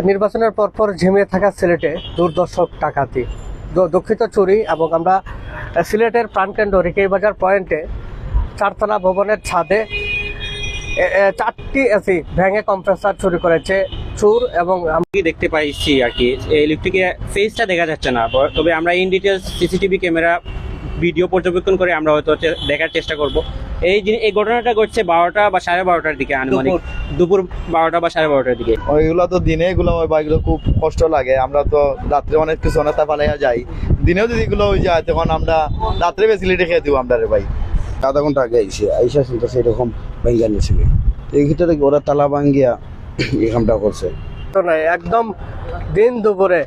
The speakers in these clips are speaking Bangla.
নির্বাচনের পরপর ঝিমিয়ে থাকা সিলেটে দুর্দর্শ ডাকাতি, দুঃখিত চুরি এবং আমরা সিলেটের প্রাণকেন্দ্র রিকেইবাজার পয়েন্টে চারতলা ভবনের ছাদে 4টি এসি ভেঙে কম্প্রেসার চুরি করেছে চোর। এবং আমি দেখতে পাইছি আর কি ইলেকট্রিকের ফেসটা দেখা যাচ্ছে না, তবে আমরা in details CCTV camera video পর্যবেক্ষণ করে আমরা হয়তো দেখার চেষ্টা করব। এই ঘটনাটা ঘটছে 12টা বা 12:30টার দিকে, আনুমানিক দুপুর 12টা বা 12:30টার দিকে। ওইগুলো তো দিনে এগুলো বাইকগুলো খুব কষ্ট লাগে, আমরা তো রাত্রে অনেক কিছু অনেকটা পালাইয়া যাই, দিনেও যদি এগুলো হয়ে যায় তখন আমরা রাত্রে ফেসিলিটি খেয়ে দিব আমরা রে ভাই। আধা ঘন্টা আগে আইসা শুনতে সেরকম ভাঙ্গিয়া নিয়েছিল, এই ভিতরে ওরা তালা ভাঙ্গিয়া এই কামটা করছে। একদম দিন দুপুরে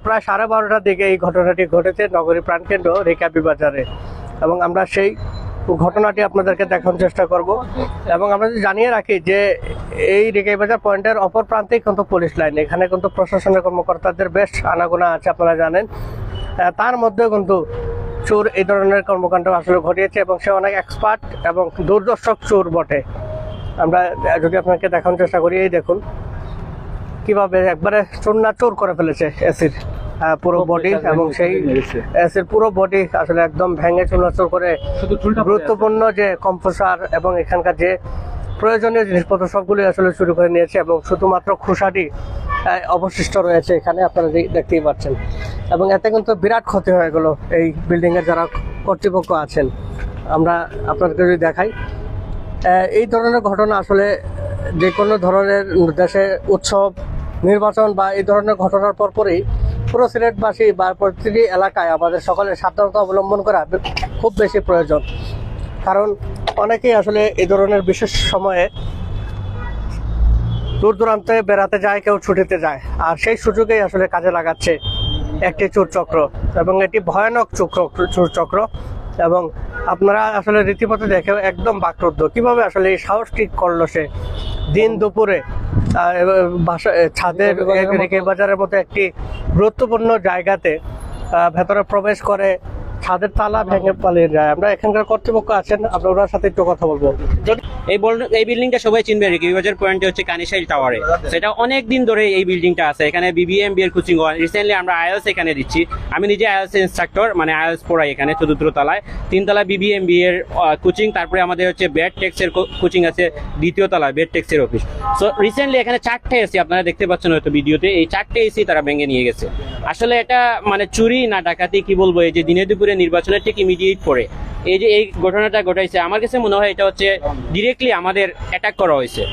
প্রায় 12:30টার দিকে এই ঘটনাটি ঘটেছে নগরী প্রাণকেন্দ্র রেকাবি বাজারে। এবং আমরা সেই ঘটনাটি আপনাদেরকে দেখানোর চেষ্টা করব। এবং আমরা যদি জানিয়ে রাখি যে এই রেকাবি বাজার পয়েন্টের অপর প্রান্তেই কিন্তু পুলিশ লাইন, এখানে কিন্তু প্রশাসনের কর্মকর্তাদের বেশ আনাগোনা আছে আপনারা জানেন। তার মধ্যেও কিন্তু চোর এই ধরনের কর্মকাণ্ড আসলে ঘটিয়েছে এবং সে অনেক এক্সপার্ট এবং দুর্দর্শক চোর বটে। আমরা যদি আপনাকে দেখানোর চেষ্টা করি, এই দেখুন কিভাবে একবারে চোর করে ফেলেছে এসির পুরো বডি, এবং সেই এসির পুরো বডি আসলে একদম ভেঙে চুরমাচুর করে গুরুত্বপূর্ণ যে কম্প্রেসার এবং এখানকার যে প্রয়োজনীয় জিনিসপত্র সবগুলি আসলে চুরি করে নিয়েছে। এবং শুধুমাত্র খোসাটি অবশিষ্ট রয়েছে এখানে, আপনারা দেখতেই পাচ্ছেন। এবং এতে কিন্তু বিরাট ক্ষতি হয়ে গেল এই বিল্ডিংয়ের যারা কর্তৃপক্ষ আছেন। আমরা আপনাদেরকে যদি দেখাই, এই ধরনের ঘটনা আসলে যে কোনো ধরনের দেশে উৎসব, নির্বাচন বা এই ধরনের ঘটনার পরপরই পুরো সিলেটবাসী বা প্রতিটি এলাকায় আমাদের সকলের সাবধানতা অবলম্বন করা খুব বেশি প্রয়োজন। কারণ অনেকেই আসলে এই ধরনের বিশেষ সময়ে দূর দূরান্তে বেড়াতে যায়, কেউ ছুটিতে যায়, আর সেই সুযোগেই আসলে কাজে লাগাচ্ছে একটি চোরচক্র। এবং এটি ভয়ানক চোরচক্র। এবং আপনারা আসলে রীতিমতো দেখে একদম বাকরুদ্ধ, কিভাবে আসলে এই সাহস ঠিক করলো সে দিন দুপুরে ছাদের রেকাবি বাজারের মতো একটি গুরুত্বপূর্ণ জায়গাতে ভেতরে প্রবেশ করে ছাদের তালা ভেঙে পালিয়ে যায়। আমরা এখানকার কর্তৃপক্ষ আছেন, আমরা ওনার সাথে একটু কথা বলবো। এই বিল্ডিংটা সবাই চিনবে, রেকাবি বাজার পয়েন্টে হচ্ছে কানিশাইল টাওয়ারে। সেটা অনেক দিন ধরে এই বিল্ডিংটা আছে, এখানে বিবিএমবি এর কোচিং হয়। রিসেন্টলি আমরা আইএলস এখানে দিচ্ছি, আমি নিজে আইএলস ইনস্ট্রাক্টর, মানে আইএলস পড়াই এখানে 4th তলায়। 3 তলায় বিবিএমবি এর কোচিং, তারপরে আমাদের হচ্ছে বেড টেক্স এর কোচিং আছে 2য় তলায়, বেড টেক্স এর অফিস। সো রিসেন্টলি এখানে 4টে এসি আপনারা দেখতে পাচ্ছেন হয়তো ভিডিওতে, এই 4টে এসি তারা ভেঙে নিয়ে গেছে। আসলে এটা মানে চুরি না ডাকাতি কি বলবো, এই যে দিনে দুপুরে নির্বাচনের ঠিক ইমিডিয়েট পরে এই যে এই ঘটনাটা ঘটাইছে, আমার কাছে মনে হয় এটা হচ্ছে ডিরেক্টলি আমাদের অ্যাটাক করা হয়েছে।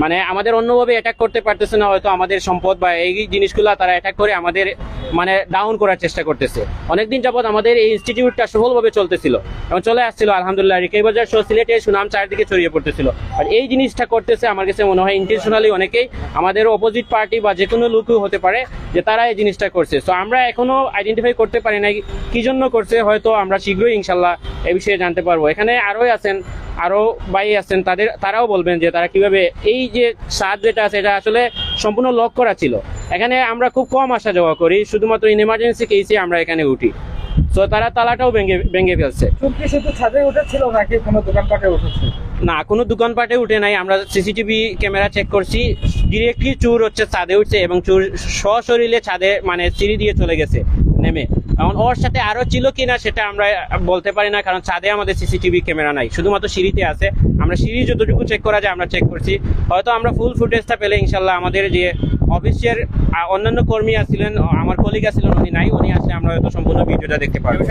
মানে আমাদের অন্যভাবে অ্যাটাক করতে পারতেছে না, হয়তো আমাদের সম্পদ বা এই জিনিসগুলো তারা অ্যাটাক করে আমাদের মানে ডাউন করার চেষ্টা করতেছে। অনেকদিন যাবত আমাদের এই ইনস্টিটিউটটা সফলভাবে চলতেছিল এবং চলে আসছিল আলহামদুলিল্লাহ, রেকাবি বাজার সহ সিলেটের সুনাম চারদিকে ছড়িয়ে পড়তেছিল। আর এই জিনিসটা করতেছে আমার কাছে মনে হয় ইন্টেনশনালি অনেকেই, আমাদের অপোজিট পার্টি বা যে কোনো লোকও হতে পারে যে তারা এই জিনিসটা করছে। সো আমরা এখনো আইডেন্টিফাই করতে পারি না কি জন্য করছে, হয়তো আমরা শীঘ্রই ইনশাল্লাহ এই বিষয়ে জানতে পারবো। এখানে আরো ভাই আছেন, তারাও বলবেন যে তারা কিভাবে এই যে ছাদ যেটা আছে এটা আসলে সম্পূর্ণ লক করা ছিল। এখানে আমরা খুব কম আসা যাওয়া করি, শুধুমাত্র ইন এমার্জেন্সি কেসে আমরা এখানে উঠি। তো তারা তালাটাও ভেঙে ফেলছে। শুধু ছাদে উঠেছিল নাকি কোনো দোকানপাটে উঠেছে? না, কোনো দোকানপাটে উঠে নাই। আমরা সিসিটিভি ক্যামেরা চেক করছি, ডিরেক্টলি চোর হচ্ছে ছাদে উঠছে এবং চোর সশরীরে ছাদে মানে সিঁড়ি দিয়ে চলে গেছে নেমে। এখন ওর সাথে আরো ছিল কিনা সেটা আমরা বলতে পারি না, কারণ ছাদে আমাদের সিসিটিভি ক্যামেরা নাই, শুধুমাত্র সিঁড়িতে আছে। আমরা সিঁড়ি যতটুকু চেক করা যায় আমরা চেক করছি। হয়তো আমরা ফুল ফুটেজটা পেলে ইনশাল্লাহ আমাদের যে অফিসের অন্যান্য কর্মী আসছিলেন, আমার কলিগ আসছিলেন, উনি নাই, উনি আসলে আমরা হয়তো সম্পূর্ণ ভিডিওটা দেখতে পারবো।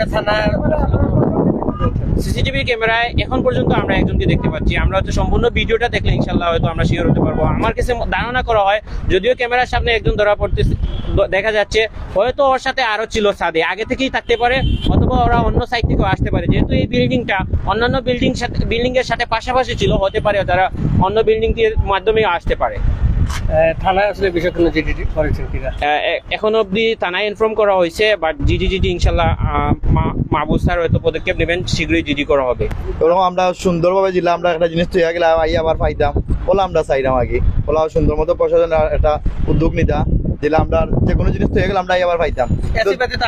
সিসিটিভি ক্যামেরায় এখন পর্যন্ত আমরা একজনকে দেখতে পাচ্ছি, আমরা হয়তো সম্পূর্ণ ভিডিওটা দেখলে ইনশাল্লাহ হয়তো আমরা শিওর হতে পারবো। আমার কাছে ধারণা করা হয়, যদিও ক্যামেরার সামনে একজন ধরা পড়তে দেখা যাচ্ছে, হয়তো ওর সাথে আরো ছিল ছাদে, আগে থেকেই থাকতে পারে, অথবা ওরা অন্য সাইড থেকেও আসতে পারে। যেহেতু এই বিল্ডিংটা অন্যান্য বিল্ডিং এর সাথে পাশাপাশি ছিল, হতে পারে তারা অন্য বিল্ডিং এর মাধ্যমে আসতে পারে। থানায় আসলে বিষয় কোনো জিডি করেছেন কিনা এখন অবধি থানায় ইনফর্ম করা হয়েছে, বাট জিডি ইনশাল্লাহ মাহবুব স্যার হয়তো পদক্ষেপ নেবেন, শীঘ্রই জিডি করা হবে। এবং আমরা সুন্দরভাবে দিলাম, আমরা একটা জিনিস তৈরি গেলে আবার পাইতাম বলে আমরা চাইলাম আগে, বলা সুন্দর মতো প্রশাসন একটা উদ্যোগ নিতা দিলে আমরা যে কোনো জিনিস তৈরি গেলে আমরা আবার পাইতাম।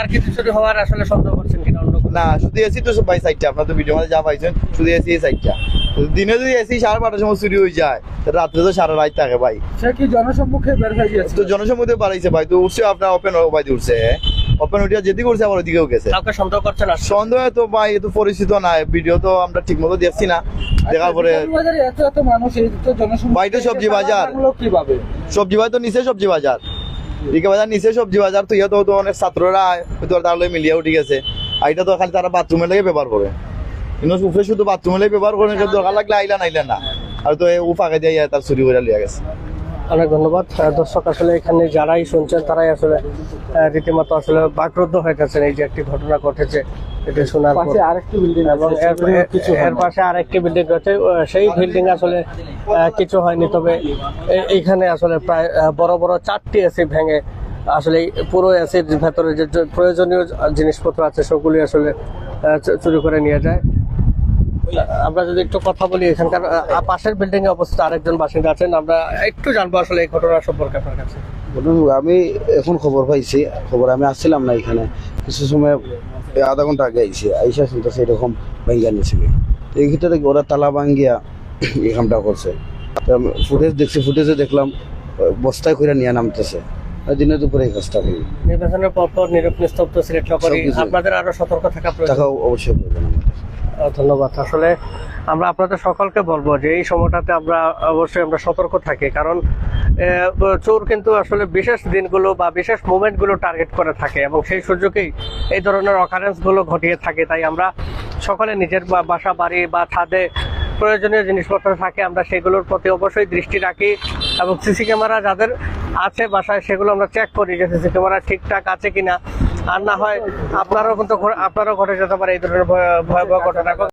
আর কিছু চুরি হওয়ার আসলে সন্দেহ করছেন কিনা? না, শুধু এসি তো ভাই সাইডটা, আপনার তো ভিডিও মধ্যে যা পাইছেন শুধু এসি এই সাইডটা, তো দিনে যদি এসি 5:30 সময় চুরি হয়ে যায় রাত্রে তো সারা রাত থাকে ভাই। সে কি জনসম্মুখে বের হয়ে গিয়েছে? তো জনসম্মুখে বাড়াইছে ভাই, তো উঠছে আপনার ওপেন বাইতে উঠছে, ওপেন উঠিয়া যেদিকে উঠছে আবার ওইদিকেও গেছে। কাউকে সন্দেহ করছেন? সন্দেহ তো ভাই এত পরিচিত না, ভিডিও তো আমরা ঠিক মতো দেখছি না, দেখার পরে বাজারে এত এত মানুষ, এই তো জনসম্মুখে ভাই, তো সবজি বাজার। কিভাবে? সবজি বাজার তো নিচে সবজি বাজার, রিকা বাজার নিচে সবজি বাজার, তো ইয়া তো অনেক ছাত্ররা তাহলে মিলিয়ে উঠে গেছে। আর এটা তো খালি তারা বাথরুমে লেগে ব্যবহার করে, কিন্তু উপরে শুধু বাথরুমে লেগে ব্যবহার করে, দরকার লাগলে আইলা না, আর তো ও ফাঁকে দিয়ে তার চুরি করে লিয়া গেছে। অনেক ধন্যবাদ। দর্শক, আসলে এখানে যারাই শুনছেন তারাই আসলে রীতিমতো আসলে বাকরুদ্ধ হয়ে গেছেন এই যে একটি ঘটনা ঘটেছে এটা শোনার পর। পাশে আরেকটি বিল্ডিং এবং এর পাশে আরেকটি বিল্ডিং রয়েছে, সেই বিল্ডিং আসলে কিছু হয়নি, তবে এইখানে আসলে প্রায় বড় বড় 4টি এসি ভেঙে আসলে এই পুরো এসির ভেতরে যে প্রয়োজনীয় জিনিসপত্র আছে সেগুলি আসলে চুরি করে নিয়ে যায়। আমরা যদি একটু কথা বলি, এখানকার পাশের বিল্ডিং এ অবস্থিত আরেকজন বাসিন্দা আছেন, আমরা একটু জানবো আসলে এই ঘটনা সম্পর্কে আপনার কাছে। আমি এখন খবর পাইছি, আমি আসছিলাম না এখানে, কিছু সময় আধা ঘন্টা আগে আইসা শুনতেছে এরকম ভাঙ্গা নিয়েছে। এই ক্ষেত্রে ওরা তালা ভাঙ্গিয়া এই কামটা করছে। ফুটেজ দেখছি, ফুটেজে দেখলাম বস্তায় করে নিয়ে নামতেছে, দিনে দুপুরে এই কাজটা করি। নির্বাচনের পর নিস্তব্ধ সিলেট নগরী, সবকিছু। আপনাদের আরো সতর্ক থাকা প্রয়োজন। টাকা অবশ্যই প্রয়োজন আমাদের। ধন্যবাদ। আসলে আমরা আপনাদের সকলকে বলবো যে এই সময়টাতে আমরা অবশ্যই আমরা সতর্ক থাকি, কারণ চোর কিন্তু আসলে বিশেষ দিনগুলো বা বিশেষ মুভমেন্টগুলো টার্গেট করে থাকে এবং সেই সুযোগেই এই ধরনের অকারেন্সগুলো ঘটিয়ে থাকে। তাই আমরা সকলে নিজের বাসা বাড়ি বা ছাদে প্রয়োজনীয় জিনিসপত্র থাকে আমরা সেগুলোর প্রতি অবশ্যই দৃষ্টি রাখি এবং সিসি ক্যামেরা যাদের আছে বাসায় সেগুলো আমরা চেক করি যে সিসি ক্যামেরা ঠিকঠাক আছে কিনা। আর না হয় আপনারাও ঘটে যেতে পারে এই ধরনের ভয়াবহ ঘটনা।